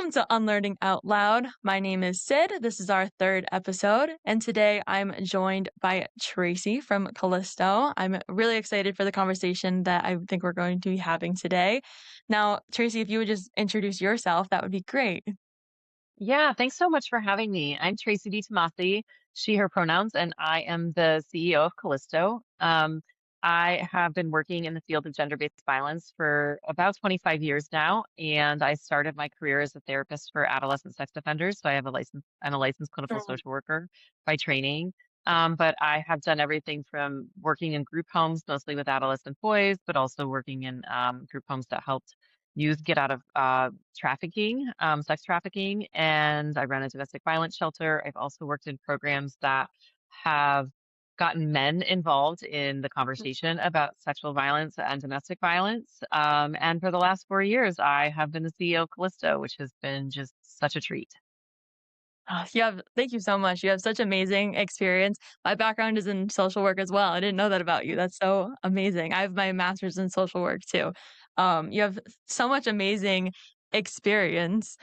Welcome to Unlearning Out Loud. My name is Sid. This is our third episode, and today I'm joined by Tracy from Callisto. I'm really excited for the conversation that I think we're going to be having today. Now, Tracy, if you would just introduce yourself, that would be great. Yeah, thanks so much for having me. I'm Tracy D. Tomasi, she, her pronouns, and I am the CEO of Callisto. I have been working in the field of gender-based violence for about 25 years now, and I started my career as a therapist for adolescent sex offenders. So I have a license, I'm a licensed clinical Mm. social worker by training. But I have done everything from working in group homes, mostly with adolescent boys, but also working in group homes that helped youth get out of trafficking, sex trafficking, and I run a domestic violence shelter. I've also worked in programs that have gotten men involved in the conversation about sexual violence and domestic violence. And for the last 4 years, I have been the CEO of Callisto, which has been just such a treat. Thank you so much. You have such amazing experience. My background is in social work as well. I didn't know that about you. That's so amazing. I have my master's in social work too. You have so much amazing experience.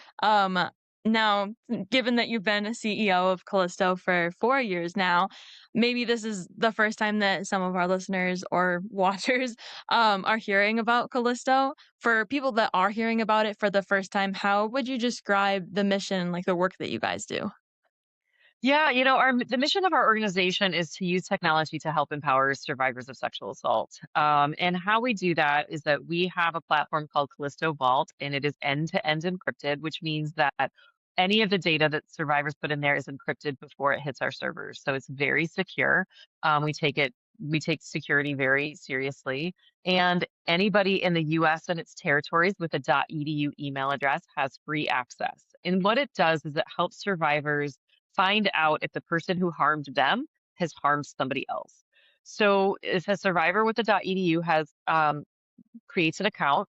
Now, given that you've been a CEO of Callisto for 4 years now, maybe this is the first time that some of our listeners or watchers are hearing about Callisto. For people that are hearing about it for the first time, how would you describe the mission, like the work that you guys do? Yeah, the mission of our organization is to use technology to help empower survivors of sexual assault. And how we do that is that we have a platform called Callisto Vault, and it is end-to-end encrypted, which means that any of the data that survivors put in there is encrypted before it hits our servers. So it's very secure. We take security very seriously. And anybody in the US and its territories with a .edu email address has free access. And what it does is it helps survivors find out if the person who harmed them has harmed somebody else. So if a survivor with the .edu has creates an account,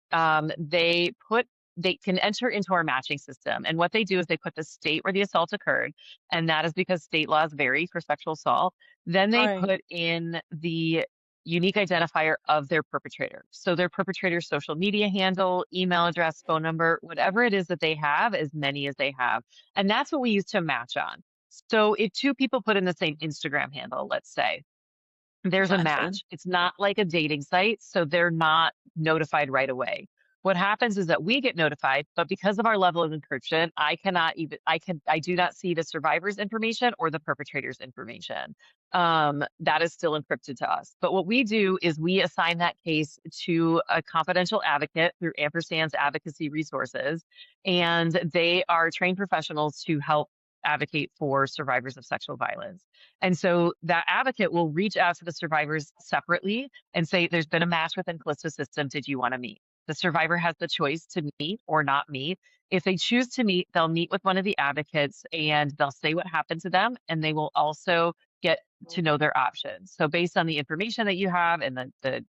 they can enter into our matching system. And what they do is they put the state where the assault occurred, and that is because state laws vary for sexual assault. Then they Right. put in the unique identifier of their perpetrator. So their perpetrator's social media handle, email address, phone number, whatever it is that they have, as many as they have. And that's what we use to match on. So if two people put in the same Instagram handle, let's say, there's a Gotcha. match. It's not like a dating site, so they're not notified right away. What happens is that we get notified, but because of our level of encryption, I do not see the survivor's information or the perpetrator's information. That is still encrypted to us. But what we do is we assign that case to a confidential advocate through Ampersand's advocacy resources, and they are trained professionals to help advocate for survivors of sexual violence. And so that advocate will reach out to the survivors separately and say, there's been a match within Callisto system. Did you want to meet? The survivor has the choice to meet or not meet. If they choose to meet, they'll meet with one of the advocates and they'll say what happened to them. And they will also get to know their options. So based on the information that you have and the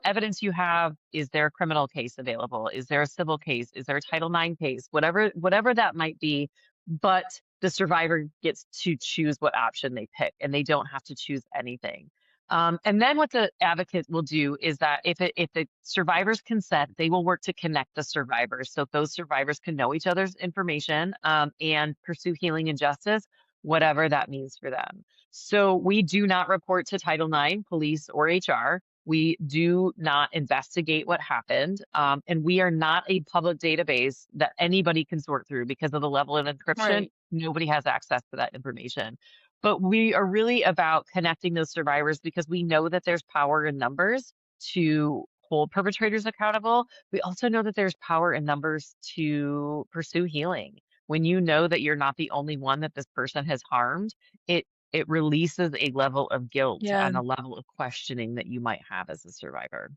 evidence you have, is there a criminal case available? Is there a civil case? Is there a Title IX case? Whatever that might be. But the survivor gets to choose what option they pick, and they don't have to choose anything. And then what the advocate will do is that if the survivors consent, they will work to connect the survivors so those survivors can know each other's information and pursue healing and justice, whatever that means for them. So we do not report to Title IX, police, or HR. We do not investigate what happened. And we are not a public database that anybody can sort through because of the level of encryption. Right. Nobody has access to that information. But we are really about connecting those survivors because we know that there's power in numbers to hold perpetrators accountable. We also know that there's power in numbers to pursue healing. When you know that you're not the only one that this person has harmed, it releases a level of guilt Yeah. and a level of questioning that you might have as a survivor.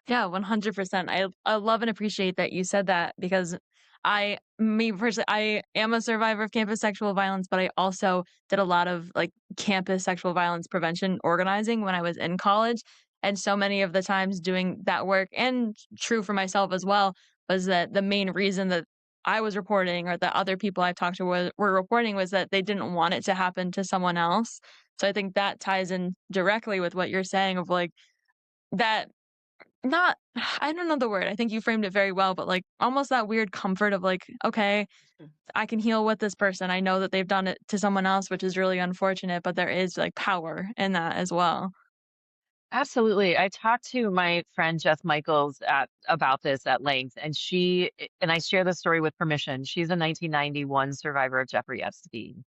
Yeah, 100%. I love and appreciate that you said that because me personally, I am a survivor of campus sexual violence, but I also did a lot of like campus sexual violence prevention organizing when I was in college. And so many of the times doing that work, and true for myself as well, was that the main reason that I was reporting or that other people I've talked to were reporting was that they didn't want it to happen to someone else. So I think that ties in directly with what you're saying of like that not I don't know the word, I think you framed it very well, but, like, almost that weird comfort of, like, "Okay, Mm. I can heal with this person. I know that they've done it to someone else, which is really unfortunate, but there is, like, power in that as well." Absolutely. I talked to my friend Jess Michaels about this at length, and and I share the story with permission. She's a 1991 survivor of Jeffrey Epstein,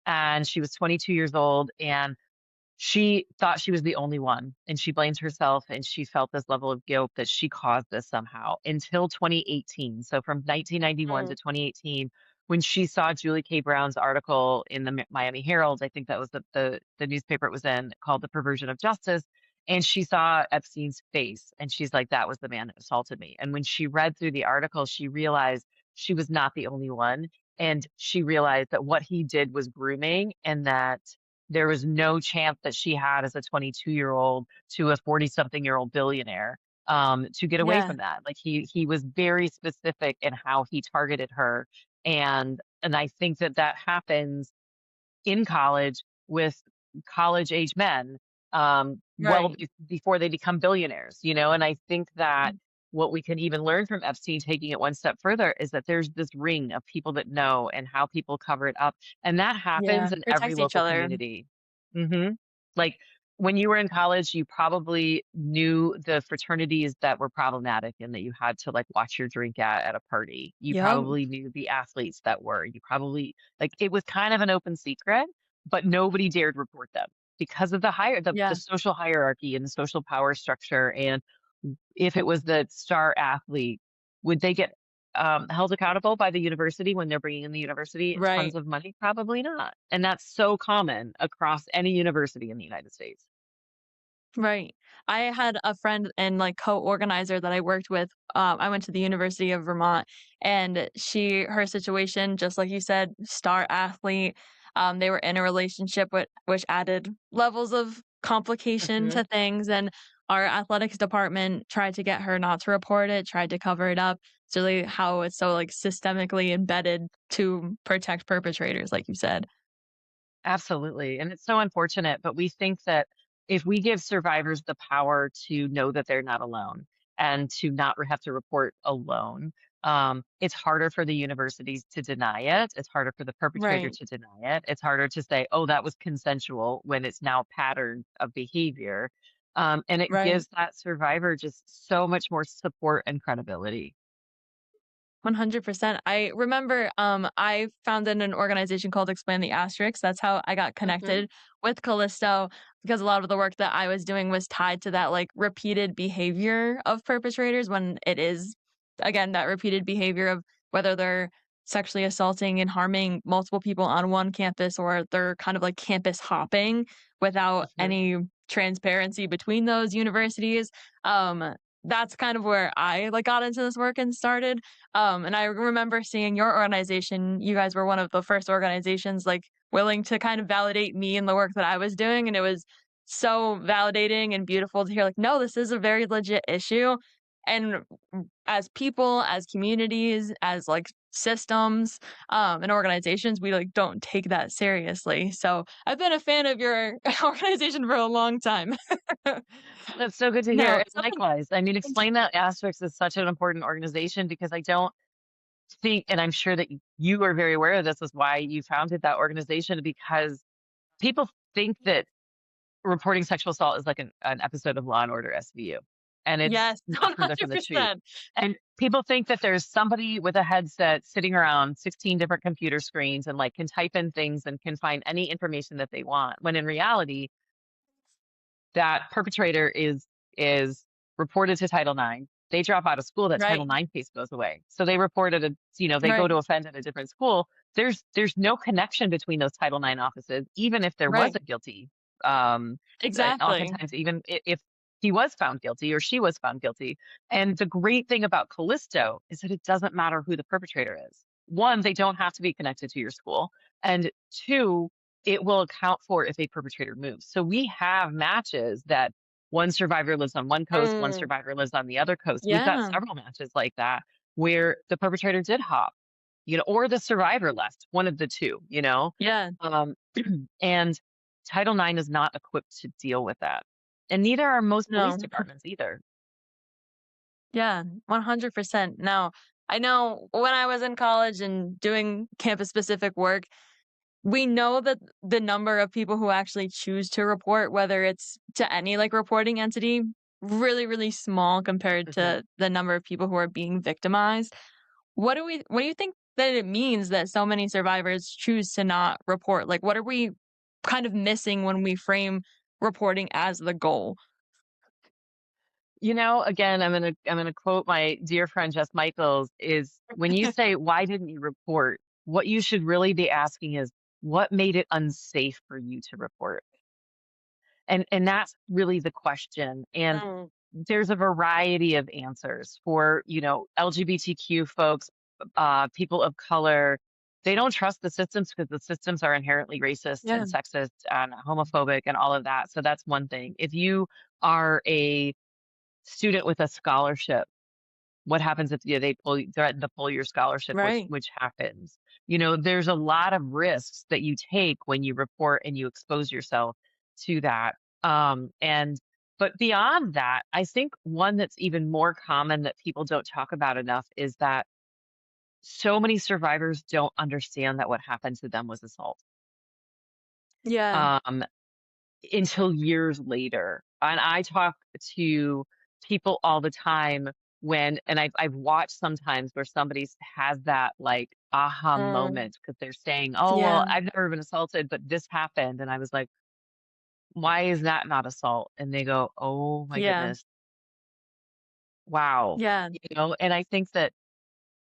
and she was 22 years old, and she thought she was the only one, and she blamed herself, and she felt this level of guilt that she caused this somehow until 2018. So from 1991 Mm. to 2018, when she saw Julie K. Brown's article in the Miami Herald, I think that was the newspaper it was in, called "The Perversion of Justice," and she saw Epstein's face, and she's like, "That was the man that assaulted me." And when she read through the article, she realized she was not the only one, and she realized that what he did was grooming, and that there was no chance that she had as a 22-year-old to a 40-something-year-old billionaire, to get away Yeah, from that. Like, he was very specific in how he targeted her, and I think that that happens in college with college-age men, well right. before they become billionaires, you know? And I think that what we can even learn from Epstein, taking it one step further, is that there's this ring of people that know and how people cover it up, and that Yeah, happens in every protect each local other. community. Like, when you were in college, you probably knew the fraternities that were problematic and that you had to, like, watch your drink at a party. You Yep. probably knew the athletes that were. You probably like, it was kind of an open secret, but nobody dared report them because of the Yeah. social hierarchy and the social power structure. And if it was the star athlete, would they get, held accountable by the university when they're bringing in the university tons Right. of money? Probably not, and that's so common across any university in the United States. Right. I had a friend and, like, co-organizer that I worked with, I went to the University of Vermont, and her situation, just like you said, star athlete, they were in a relationship which added levels of complication Mhm. to things, and our athletics department tried to get her not to report it, tried to cover it up. It's really how it's so, like, systemically embedded to protect perpetrators, like you said. Absolutely, and it's so unfortunate, but we think that if we give survivors the power to know that they're not alone and to not have to report alone, it's harder for the universities to deny it. It's harder for the perpetrator Right, to deny it. It's harder to say, "Oh, that was consensual," when it's now pattern of behavior, and it right. gives that survivor just so much more support and credibility. 100%. I remember, I founded an organization called Explain the Asterisks. That's how I got Mhm, connected with Callisto, because a lot of the work that I was doing was tied to that, like, repeated behavior of perpetrators when it is, again, that repeated behavior of whether they're sexually assaulting and harming multiple people on one campus, or they're kind of like campus hopping without mhm. any transparency between those universities. Um, that's kind of where I, like, got into this work and started. And I remember seeing your organization, you guys were one of the first organizations, like, willing to kind of validate me and the work that I was doing, and it was so validating and beautiful to hear, like, "No, this is a very legit issue." And as people, as communities, as, like, systems, and organizations, we, like, don't take that seriously. So, I've been a fan of your organization for a long time. That's so good to Now, hear. something Likewise. I mean, Explain That Asterisks is such an important organization because I don't think, and I'm sure that you are very aware of this, is why you founded that organization, because people think that reporting sexual assault is like an episode of Law and Order SVU, and it's yes, not further from the truth. 100%. And people think that there's somebody with a headset sitting around 16 different computer screens and like can type in things and can find any information that they want. When in reality, that perpetrator is reported to Title IX. They drop out of school, that Title Right, IX case goes away. So they reported they go right, to offend at a different school. There's no connection between those Title IX offices, even if there was right. a guilty. Um, Exactly. Oftentimes, even if he was found guilty or she was found guilty. And the great thing about Callisto is that it doesn't matter who the perpetrator is. One, they don't have to be connected to your school, and two, it will account for if a perpetrator moves. So we have matches that one survivor lives on one coast, one Mm, survivor lives on the other coast. We've got yeah, several matches like that where the perpetrator did hop, or the survivor left, one of the two. yeah, Um, and Title IX is not equipped to deal with that. And neither are most police no. departments either. Yeah, 100%. Now, I know when I was in college and doing campus specific work, we know that the number of people who actually choose to report, whether it's to any like reporting entity, really, really small compared Mhm. to the number of people who are being victimized. What do you think that it means that so many survivors choose to not report? Like, what are we kind of missing when we frame reporting as the goal? Again, I'm gonna quote my dear friend Jess Michaels is when you say, "Why didn't you report?" What you should really be asking is, "What made it unsafe for you to report?" And that's really the question. And Mm, there's a variety of answers for, LGBTQ folks, people of color. They don't trust the systems because the systems are inherently racist and yeah, sexist and homophobic and all of that. So that's one thing. If you are a student with a scholarship, what happens if they threaten to pull your scholarship, which right. which happens? There's a lot of risks that you take when you report and you expose yourself to that. And but beyond that, I think one that's even more common that people don't talk about enough is that so many survivors don't understand that what happened to them was assault. Yeah. Um, until years later. And I talk to people all the time and I've watched sometimes where has that like aha Mm, moment because they're saying, "Oh, well, yeah, I've never been assaulted, but this happened." And I was like, "Why is that not assault?" And they go, "Oh my yeah, goodness. Wow." yeah, And I think that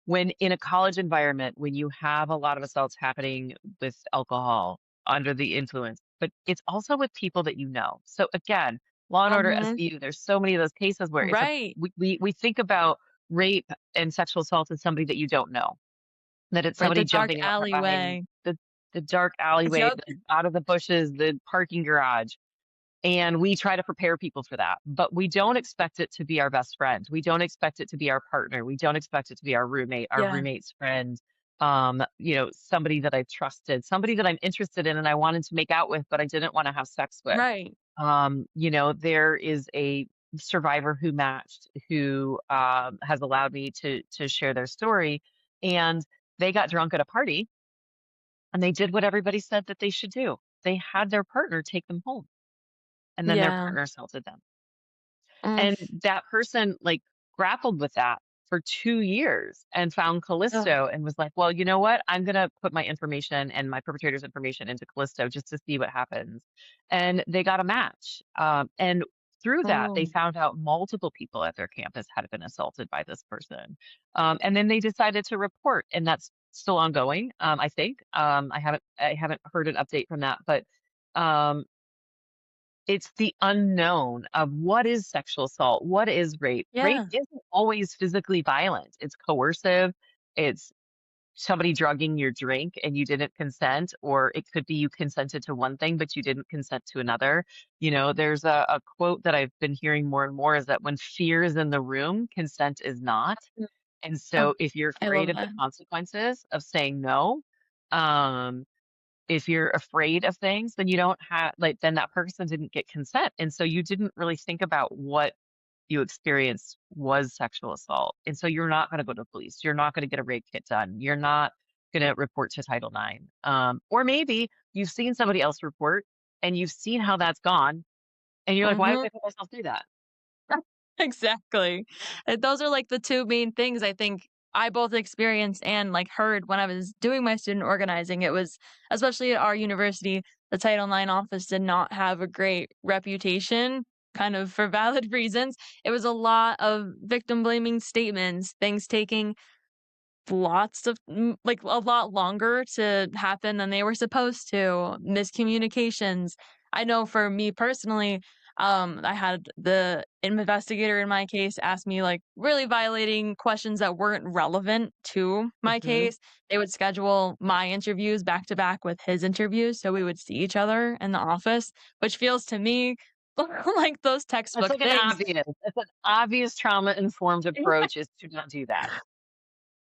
when in a college environment, when you have a lot of assaults happening with alcohol under the influence, but it's also with people that you know. So again, Law and Order mhm, SVU, there's so many of those cases where right, we think about rape and sexual assault as somebody that you don't know, that it's right, somebody the dark jumping out from behind alleyway. the dark alleyway, Yep, out of the bushes, the parking garage. And we try to prepare people for that, but we don't expect it to be our best friend. We don't expect it to be our partner. We don't expect it to be our yeah, roommate's friend, somebody that I've trusted, somebody that I'm interested in and I wanted to make out with, but I didn't want to have sex with. right, There is a survivor who matched who has allowed me to share their story, and they got drunk at a party and they did what everybody said that they should do. They had their partner take them home, and then their yeah, partner assaulted them. mm, And that person, like, grappled with that for 2 years and found ugh, Callisto and was like, "Well, you know what? I'm gonna put my information and my perpetrator's information into Callisto just to see what happens." And they got a match. And through that, they oh, found out multiple people at their campus had been assaulted by this person. And then they decided to report, and that's still ongoing, I think. I haven't heard an update from that, but, um, it's the unknown of what is sexual assault, what is rape. Rape yeah, isn't always physically violent. It's coercive. It's somebody drugging your drink and you didn't consent, or it could be you consented to one thing, but you didn't consent to another. There's a quote that I've been hearing more and more is that when fear is in the room, consent is not. mm, And oh, so if you're I afraid love of the that, consequences of saying no, um, if you're afraid of things, then you don't have like then that person didn't get consent. And so you didn't really think about what you experienced was sexual assault. And so you're not going to go to the police. You're not going to get a rape kit done. You're not going to report to Title IX. Or maybe you've seen somebody else report and you've seen how that's gone. And you're like, why did mhm. I put myself through that? Exactly. And those are, like, the 2 main things I think I both experienced and, like, heard when I was doing my student organizing. It was especially at our university, the Title IX office did not have a great reputation, kind of for valid reasons. It was a lot of victim blaming statements, things taking lots of like, a lot longer to happen than they were supposed to, miscommunications. I know for me personally, I had the investigator in my case ask me, like, really violating questions that weren't relevant to my Hmm. case. They would schedule my interviews back to back with his interviews, so we would see each other in the office, which feels to me like those That's textbook like things. it's an obvious trauma informed approach is to not do that.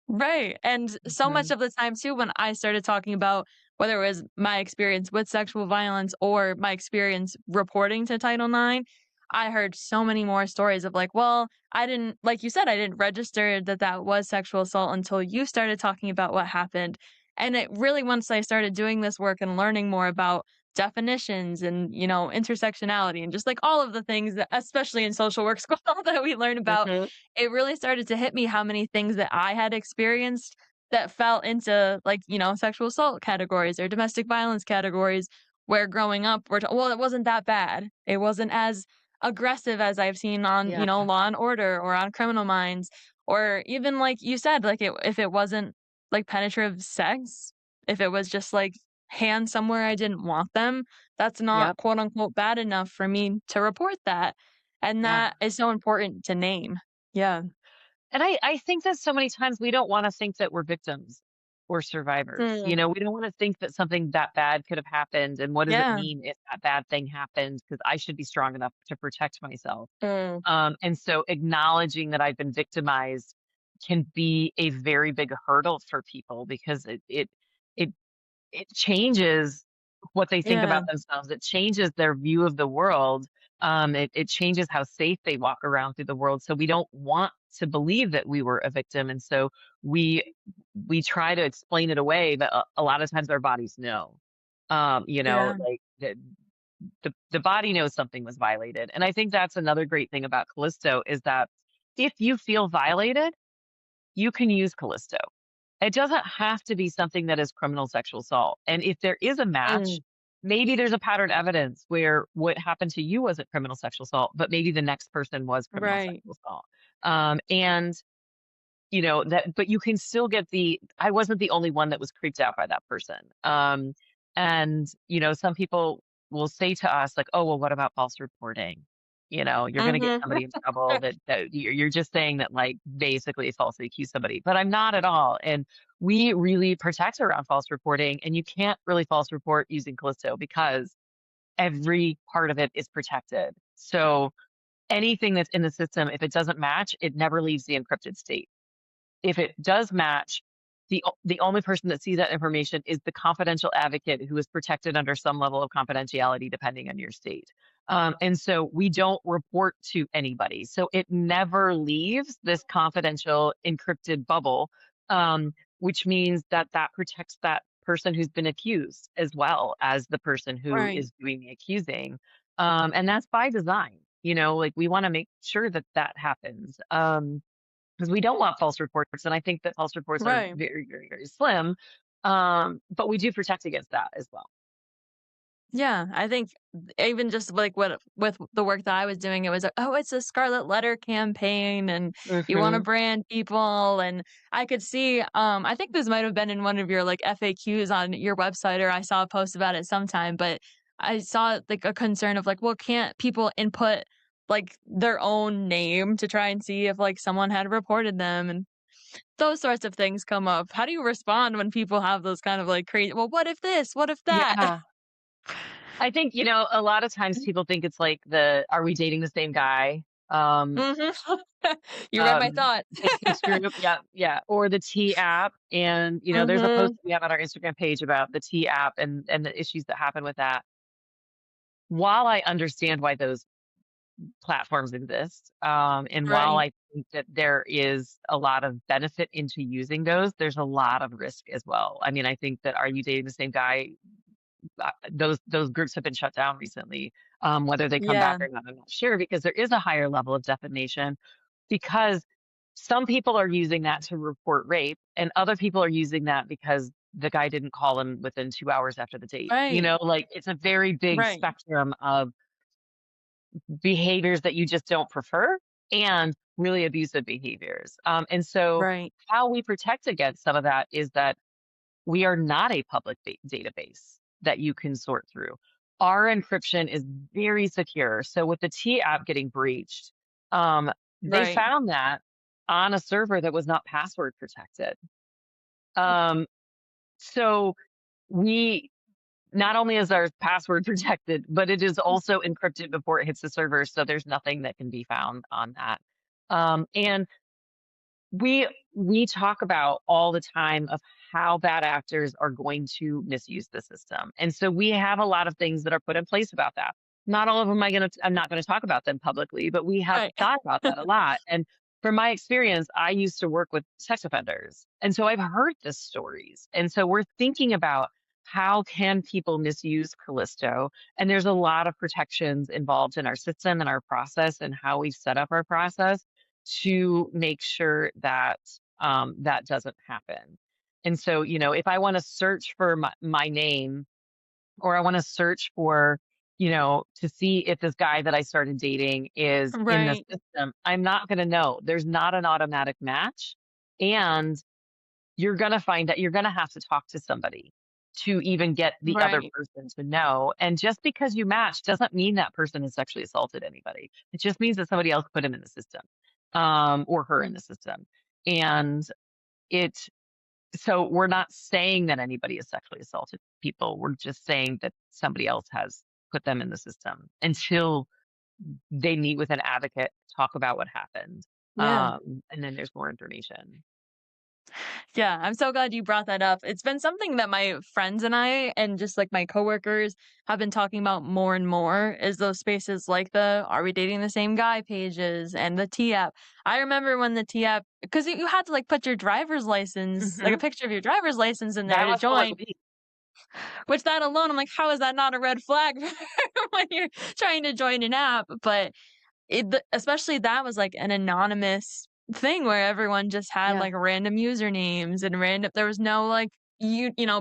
Right, and so much Hmm. of the time too, when I started talking about whether it was my experience with sexual violence or my experience reporting to Title IX, I heard so many more stories of like, well, I didn't, like you said, I didn't register that that was sexual assault until you started talking about what happened. And it really, once I started doing this work and learning more about definitions and, intersectionality and just like all of the things that, especially in social work school, that we learn about, Mhm. it really started to hit me how many things that I had experienced that fell into like, sexual assault categories or domestic violence categories where growing up well, it wasn't that bad. It wasn't as aggressive as I've seen on, Yeah. Law& and Order or on Criminal Minds, or even like you said, like if it wasn't like penetrative sex, if it was just like hands somewhere I didn't want them, that's not Yep. quote unquote bad enough for me to report that. And Yeah. that is so important to name. Yeah. And I think that so many times we don't wanna think that we're victims or survivors, Mm, we don't wanna think that something that bad could have happened, and what does it yeah. mean if that bad thing happened? Because I should be strong enough to protect myself. Mm, And so acknowledging that I've been victimized can be a very big hurdle for people because it it changes what they think yeah. about themselves. It changes their view of the world. It changes how safe they walk around through the world. So we don't want to believe that we were a victim, and so we we try to explain it away. But a lot of times our bodies know. Yeah. Like the body knows something was violated, and I think that's another great thing about Callisto is that if you feel violated, you can use Callisto. It doesn't have to be something that is criminal sexual assault. And if there is a match, Mm, maybe there's a pattern evidence where what happened to you wasn't criminal sexual assault, but maybe the next person was criminal right. sexual assault. And that, but you can still get I wasn't the only one that was creeped out by that person. And some people will say to us like, oh, well, what about false reporting? You're going to get Mhm. somebody in trouble that you're just saying that like basically falsely accuse somebody, but I'm not at all. And we really protect around false reporting, and you can't really false report using Callisto because every part of it is protected. So anything that's in the system, if it doesn't match, it never leaves the encrypted state. If it does match, the only person that sees that information is the confidential advocate who is protected under some level of confidentiality depending on your state. And so we don't report to anybody. So it never leaves this confidential encrypted bubble, which means that that protects that person who's been accused as well as the person who Right. is doing the accusing. And that's by design. Like we want to make sure that that happens. Because we don't want false reports, and I think that false reports are Right. very, very, very slim, but we do protect against that as well. Yeah, I think even just like what with the work that I was doing, it was like, oh, it's a Scarlet Letter campaign, and you want to Mhm. brand people, and I could see. I think this might have been in one of your like FAQs on your website, or I saw a post about it sometime. But I saw like a concern of like, well, can't people input like their own name to try and see if like someone had reported them, and those sorts of things come up. How do you respond when people have those kind of like crazy? Well, what if this? What if that? Yeah. I think, a lot of times people think it's like "Are we dating the same guy?" Mhm. You read my Um, thought. it's true. Yeah, yeah. Or the T app, and, there's a post Mhm. we have on our Instagram page about the T app and the issues that happen with that. While I understand why those platforms exist. And while Right. I think that there is a lot of benefit into using those, there's a lot of risk as well. I mean, I think that Are You Dating the Same Guy? Those groups have been shut down recently. Whether they come back Yeah. or not, I'm not sure because there is a higher level of defamation. Because some people are using that to report rape, and other people are using that because the guy didn't call him within 2 hours after the date. Right. Like it's a very big Right. spectrum of behaviors that you just don't prefer and really abusive behaviors. And so, Right. how we protect against some of that is that we are not a public database that you can sort through. Our encryption is very secure. So, with the T app getting breached, they Right. found that on a server that was not password protected. Um, so, we not only is our password protected, but it is also encrypted before it hits the server, so there's nothing that can be found on that. And we talk about all the time of how bad actors are going to misuse the system, and so we have a lot of things that are put in place about that. not all of them I'm not gonna talk about them publicly, but we have Right. thought about that a lot, and from my experience, I used to work with sex offenders, and so I've heard the stories, and so we're thinking about how can people misuse Callisto, and there's a lot of protections involved in our system and our process and how we set up our process to make sure that, that doesn't happen. And so, if I wanna search for my name or I want to search for, to see if this guy that I started dating is in the Right. system, I'm not going to know. There's not an automatic match. And you're going to find that you're going to have to talk to somebody to even get the other Right. person to know. And just because you match doesn't mean that person has sexually assaulted anybody. It just means that somebody else put him in the system, or her in Mm. the system. And it so we're not saying that anybody has sexually assaulted people. We're just saying that somebody else has put them in the system until they meet with an advocate, talk about what happened. Yeah. And then there's more information. Yeah, I'm so glad you brought that up. It's been something that my friends and I and just like my coworkers have been talking about more and more is those spaces like the Are We Dating the Same Guy pages and the T app. I remember when the T app because you had to like put your driver's license, like a Hmm. picture of your driver's license in there That to was all it join, would be. which that alone, I'm like, how is that not a red flag when you're trying to join an app? But especially that was, like, an anonymous thing where everyone just had, Yeah. like, random usernames and random there was no, like,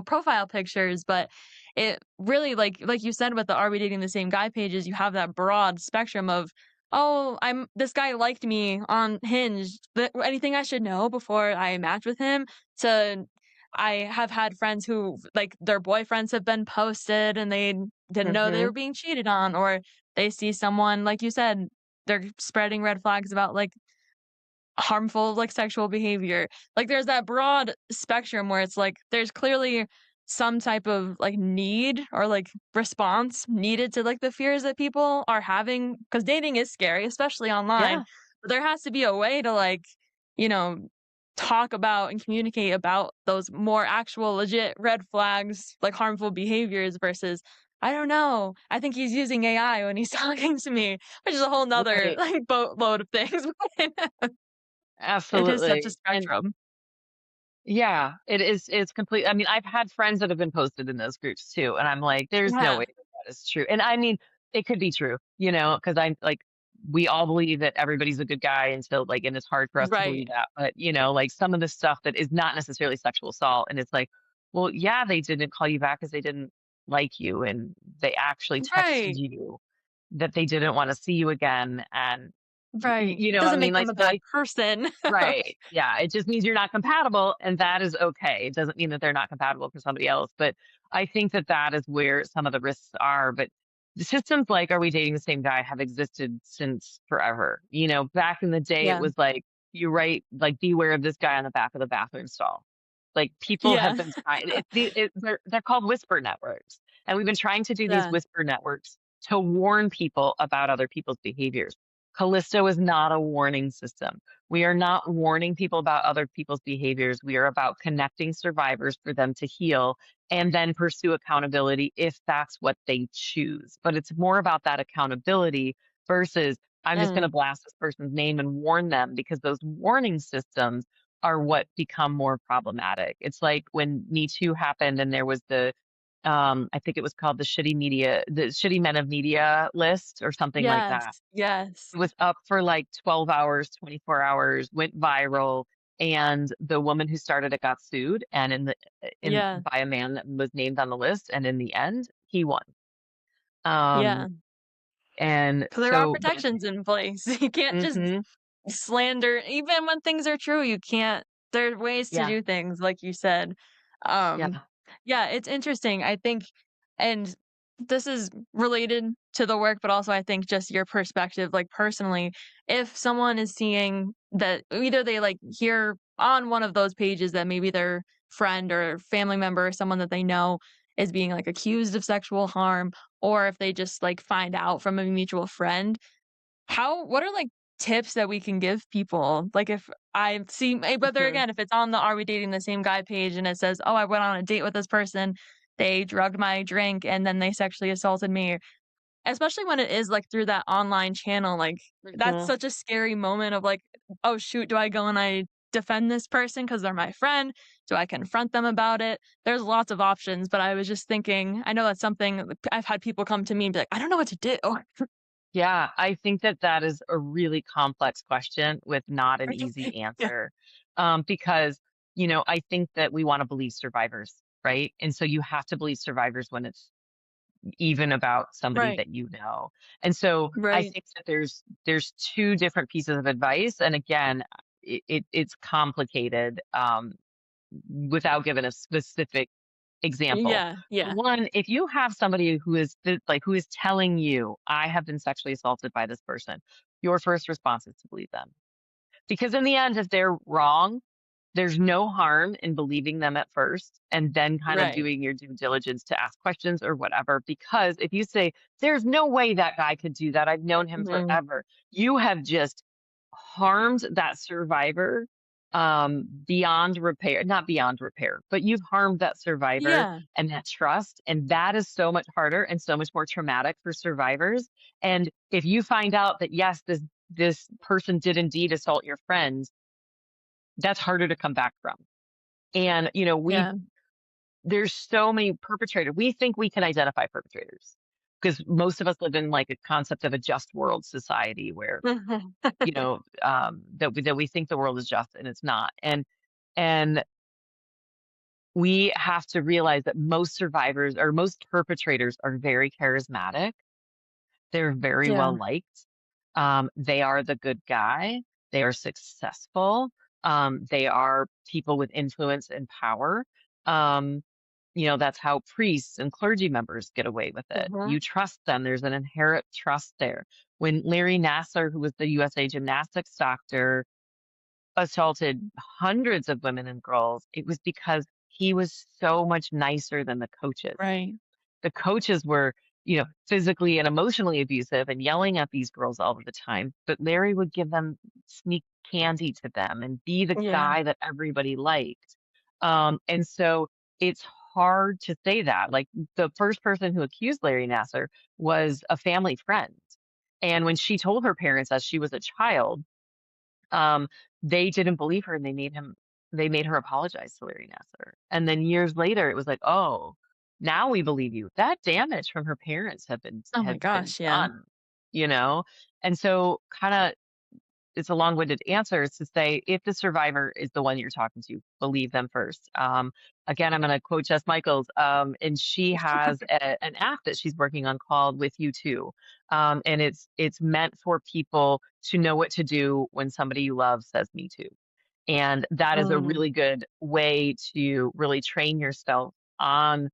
profile pictures, but it really, like you said with the "Are we dating the same guy?" pages, you have that broad spectrum of, "Oh, I'm this guy liked me on Hinge, but anything I should know before I match with him?" To I have had friends who, like, their boyfriends have been posted and they didn't know they Hmm. were being cheated on, or they see someone, like you said, they're spreading red flags about, like, harmful, like, sexual behavior. Like, there's that broad spectrum where it's, like, there's clearly some type of, like, need or, like, response needed to, like, the fears that people are having because dating is scary, especially online. Yeah. But there has to be a way to, like, you know, talk about and communicate about those more actual legit red flags, like harmful behaviors versus, "I don't know. I think he's using AI when he's talking to me," which is a whole 'nother, Right. like, boatload of things. It is such a Absolutely. And spectrum. yeah, it's complete. I mean, I've had friends that have been posted in those groups too, and I'm like, there's no Yeah, way that that is true. And I mean, it could be true, because I'm like, we all believe that everybody's a good guy until like, and it's hard for us to right, believe that. But like some of the stuff that is not necessarily sexual assault, and it's like, well, yeah, they didn't call you back because they didn't like you, and they actually texted right, you that they didn't want to see you again, and right. you know what I Doesn't mean? make Like, them a so bad person. right. Yeah. It just means you're not compatible, and that is okay. It doesn't mean that they're not compatible for somebody else. But I think that that is where some of the risks are. But the systems like Are We Dating the Same Guy have existed since forever. Back in the day, it Yeah, was like you write, like, beware of this guy on the back of the bathroom stall. Like people have yeah, been trying, they're called whisper networks. And we've been trying to do these yeah, whisper networks to warn people about other people's behaviors. Callisto is not a warning system. We are not warning people about other people's behaviors. We are about connecting survivors for them to heal and then pursue accountability if that's what they choose. But it's more about that accountability versus I'm just going to mm, blast this person's name and warn them, because those warning systems are what become more problematic. It's like when Me Too happened and there was I think it was called the Shitty Men of Media list or something like yes, that. yes, It was up for like 12 hours, 24 hours, went viral, and the woman who started it got sued, and in yeah, by a man that was named on the list, and in the end, he won. yeah. Um, and 'Cause there are so, but protections in place. You can't just mhm, slander even when things are true, you can't there are ways to yeah, do things, like you said. Um, yeah, yeah, it's interesting, I think and this is related to the work, but also I think just your perspective, like, personally, if someone is seeing that either they, like, hear on one of those pages that maybe their friend or family member or someone that they know is being, like, accused of sexual harm, or if they just, like, find out from a mutual friend, what are, like, tips that we can give people? Like, if I see whether mhm. again, if it's on the Are We Dating the Same Guy page and it says, "Oh, I went on a date with this person, they drugged my drink, and then they sexually assaulted me." especially when it is, like, through that online channel, like, that's Mhm. such a scary moment of, like, "Oh, shoot, do I go and I defend this person because 'cause they're my friend? Do I confront them about it?" There's lots of options, but I was just thinking I know that's something I've had people come to me and be like, "I don't know what to do." Yeah, I think that that is a really complex question with not an easy Yeah, answer. Because, I think that we want to believe survivors, right? And so you have to believe survivors when it's even about somebody right, that you know. And so I right. think that there's two different pieces of advice. And again, it's complicated without giving a specific example. Yeah, yeah. One, if you have somebody who is telling you, I have been sexually assaulted by this person, your first response is to believe them. Because in the end, if they're wrong, there's no harm in believing them at first and then kind of Right. doing your due diligence to ask questions or whatever. Because if you say, there's no way that guy could do that, I've known him Mhm. forever, you have just harmed that survivor beyond repair, not beyond repair, but you've harmed that survivor Yeah. and that trust. And that is so much harder and so much more traumatic for survivors. And if you find out that, yes, this person did indeed assault your friend, that's harder to come back from. And, Yeah. there's so many perpetrators. We think we can identify perpetrators because most of us live in like a concept of a just world society where, that we think the world is just and it's not. And we have to realize that most survivors or most perpetrators are very charismatic. They're very well Yeah. liked. They are the good guy. They are successful. They are people with influence and power. Um, that's how priests and clergy members get away with it. Mhm. You trust them. There's an inherent trust there. When Larry Nassar, who was the USA gymnastics doctor, assaulted hundreds of women and girls, it was because he was so much nicer than the coaches. Right. The coaches were, physically and emotionally abusive and yelling at these girls all of the time. But Larry would give them sneak candy to them and be the Yeah. guy that everybody liked. And so it's hard to say that. Like the first person who accused Larry Nasser was a family friend. And when she told her parents as she was a child, um, they didn't believe her and they made her apologize to Larry Nassar. And then years later, it was like, oh, now we believe you. That damage from her parents Oh my had been gosh, yeah. done, you know? And so kind of it's a long-winded answer is to say if the survivor is the one you're talking to, believe them first. Again, I'm going to quote Jess Michaels, and she has an app that she's working on called With You Too, and it's meant for people to know what to do when somebody you love says "Me Too," and that is a Mm, really good way to really train yourself on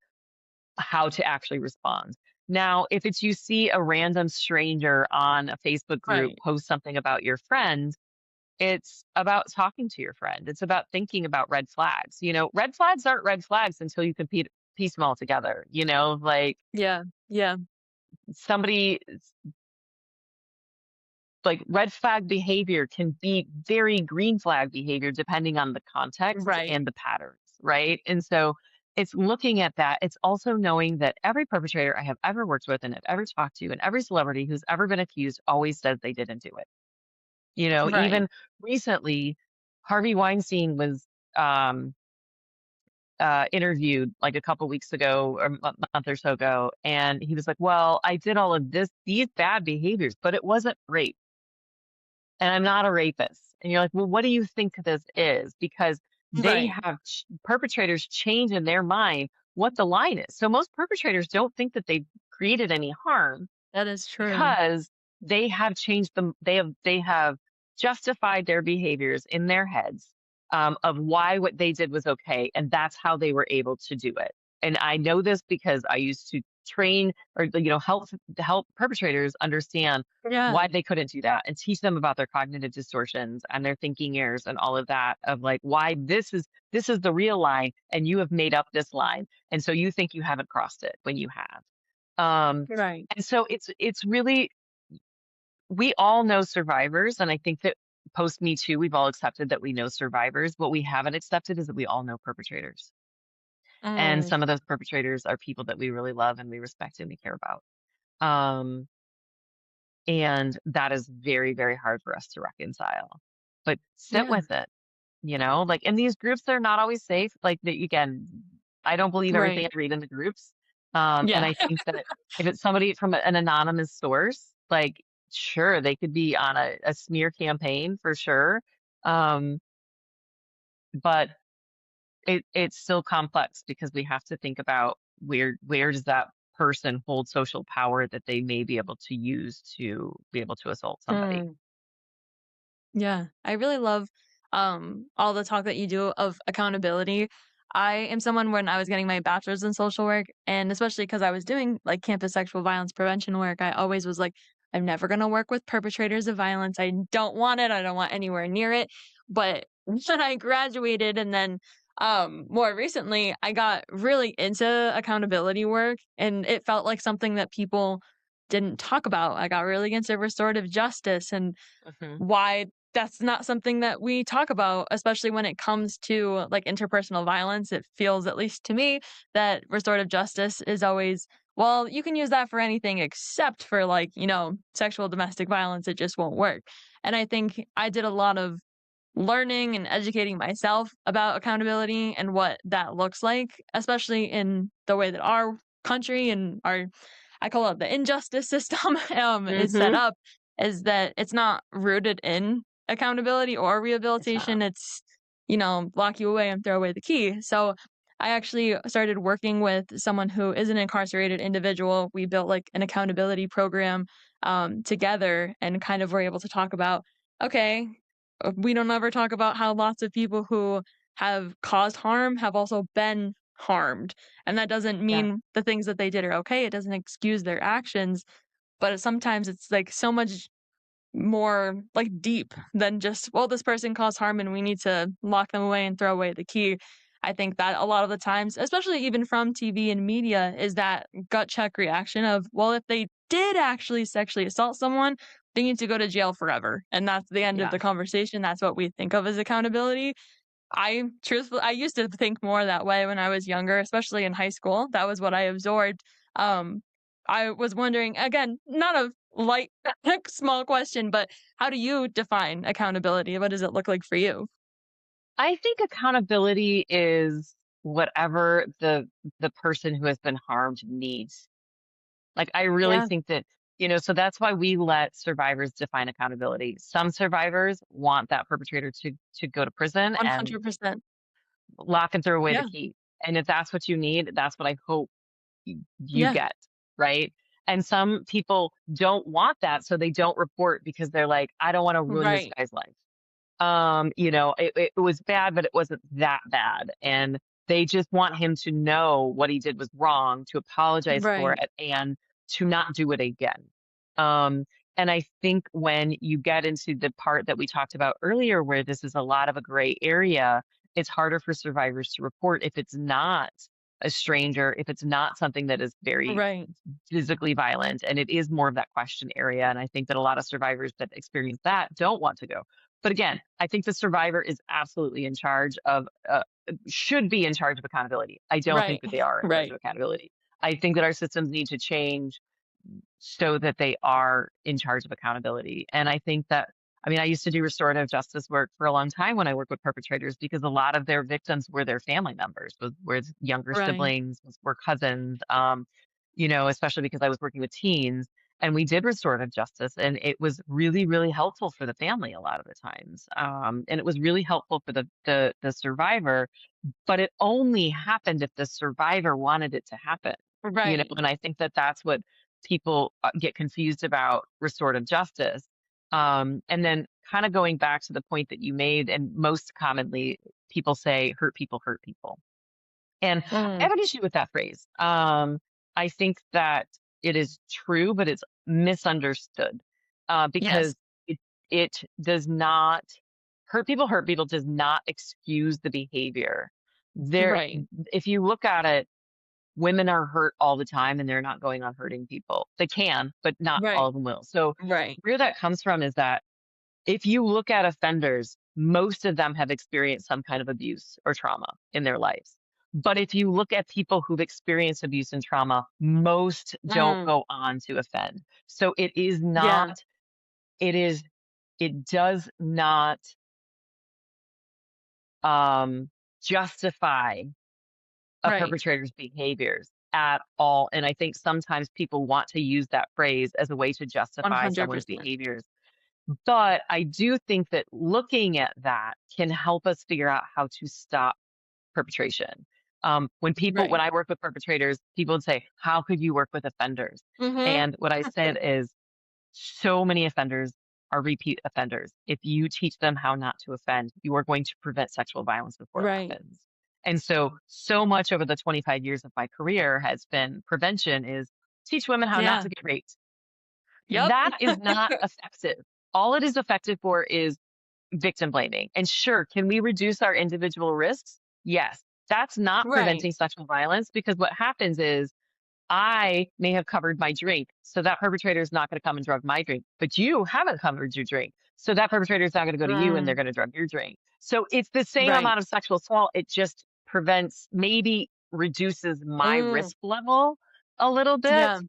how to actually respond. Now, if it's you see a random stranger on a Facebook group right. post something about your friend, it's about talking to your friend. It's about thinking about red flags. Red flags aren't red flags until you can piece them all together. Like Yeah. Yeah. somebody like red flag behavior can be very green flag behavior depending on the context Right. and the patterns, right? And so it's looking at that. It's also knowing that every perpetrator I have ever worked with and have ever talked to, and every celebrity who's ever been accused always says they didn't do it. Right. Even recently, Harvey Weinstein was um, interviewed like a couple weeks ago or a month or so ago, and he was like, "Well, I did all of these bad behaviors, but it wasn't rape." And I'm not a rapist. And you're like, well, what do you think this is? Because they Right. have perpetrators change in their mind what the line is. So most perpetrators don't think that they've created any harm That is true. because they have changed them. They have justified their behaviors in their heads of why what they did was okay, and that's how they were able to do it. And I know this because I used to train or help perpetrators understand Yeah. why they couldn't do that and teach them about their cognitive distortions and their thinking errors and all of that of like why this is the real line and you have made up this line and so you think you haven't crossed it when you have. Um, Right. and so it's really we all know survivors, and I think that post Me Too, we've all accepted that we know survivors. What we haven't accepted is that we all know perpetrators. And Mm, some of those perpetrators are people that we really love and we respect and we care about. Um, and that is very, very hard for us to reconcile. But sit Yeah. with it, like in these groups, they're not always safe. Like again, I don't believe everything Right. I read in the groups. And Yeah. I think that if it's somebody from an anonymous source, like sure, they could be on a smear campaign for sure. Um, but it's still complex because we have to think about where does that person hold social power that they may be able to use to be able to assault somebody. Mm. Yeah, I really love all the talk that you do of accountability. I am someone when I was getting my bachelor's in social work, and especially because I was doing like campus sexual violence prevention work, I always was like, I'm never going to work with perpetrators of violence. I don't want it. I don't want anywhere near it. But when I graduated and then more recently, I got really into accountability work, and it felt like something that people didn't talk about. I got really into restorative justice and Hmm. why that's not something that we talk about, especially when it comes to like interpersonal violence. It feels, at least to me, that restorative justice is always, well, you can use that for anything except for like, sexual domestic violence. It just won't work. And I think I did a lot of learning and educating myself about accountability and what that looks like, especially in the way that our country and our, I call it the injustice system, is set Hmm. up, is that it's not rooted in accountability or It's not. rehabilitation. It's, lock you away and throw away the key. So I actually started working with someone who is an incarcerated individual. We built like an accountability program together and kind of were able to talk about, okay, we don't ever talk about how lots of people who have caused harm have also been harmed. And that doesn't Yeah. mean the things that they did are okay. It doesn't excuse their actions, but sometimes it's like so much more like deep than just, well, this person caused harm and we need to lock them away and throw away the key. I think that a lot of the times, especially even from TV and media, is that gut check reaction of, well, if they did actually sexually assault someone, they need to go to jail forever. And that's the end of the Yes. conversation. That's what we think of as accountability. I used to think more that way when I was younger, especially in high school. That was what I absorbed. Um, I was wondering, again, not a light, small question, but how do you define accountability? What does it look like for you? I think accountability is whatever the person who has been harmed needs. Like I really Yeah, think that, so that's why we let survivors define accountability. Some survivors want that perpetrator to go to prison and 100%. lock and throw away the Yeah, key. And if that's what you need, that's what I hope you yeah, get, right? And some people don't want that, so they don't report because they're like, I don't want to ruin this right, guy's life. It was bad, but it wasn't that bad. And they just want him to know what he did was wrong, to apologize for right, it, and to not do it again. Um, and I think when you get into the part that we talked about earlier, where this is a lot of a gray area, it's harder for survivors to report if it's not a stranger, if it's not something that is very right, physically violent, and it is more of that question area. And I think that a lot of survivors that experience that don't want to go. But again, I think the survivor is absolutely in charge of, should be in charge of accountability. I don't think right, that they are in charge of right, accountability. I think that our systems need to change so that they are in charge of accountability. And I think that, I mean, I used to do restorative justice work for a long time when I worked with perpetrators because a lot of their victims were their family members, were younger right, siblings, were cousins, especially because I was working with teens. And we did restorative justice, and it was really, really helpful for the family a lot of the times. And it was really helpful for the survivor, but it only happened if the survivor wanted it to happen. right, And I think that that's what people get confused about restorative justice. And then kind of going back to the point that you made, and most commonly people say hurt people. And I mm, have an issue with that phrase. I think that it is true, but it's misunderstood because yes, it does not hurt people does not excuse the behavior. There, right, if you look at it, women are hurt all the time and they're not going on hurting people. They can, but not all right, of them will. So right, where that comes from is that if you look at offenders, most of them have experienced some kind of abuse or trauma in their lives. But if you look at people who've experienced abuse and trauma, most don't Mm, go on to offend. So it is not, yeah, it is, it does not um, justify a right. perpetrator's behaviors at all. And I think sometimes people want to use that phrase as a way to justify someone's 100%. behaviors. But I do think that looking at that can help us figure out how to stop perpetration. When Right. I work with perpetrators, people would say, "How could you work with offenders?" Mhm. And what I said is, so many offenders are repeat offenders. If you teach them how not to offend, you are going to prevent sexual violence before it Right. happens. And so much over the 25 years of my career has been prevention is teach women how not Yeah. to get raped. Yep. That is not effective. All it is effective for is victim blaming. And sure, can we reduce our individual risks? Yes. That's not Right. preventing sexual violence because what happens is I may have covered my drink, so that perpetrator is not going to come and drug my drink, but you haven't covered your drink. So that perpetrator is not going to go to you and they're Mm, going to drug your drink. So it's the same right. amount of sexual assault. It just prevents, maybe reduces my Mm, risk level a little bit. yeah.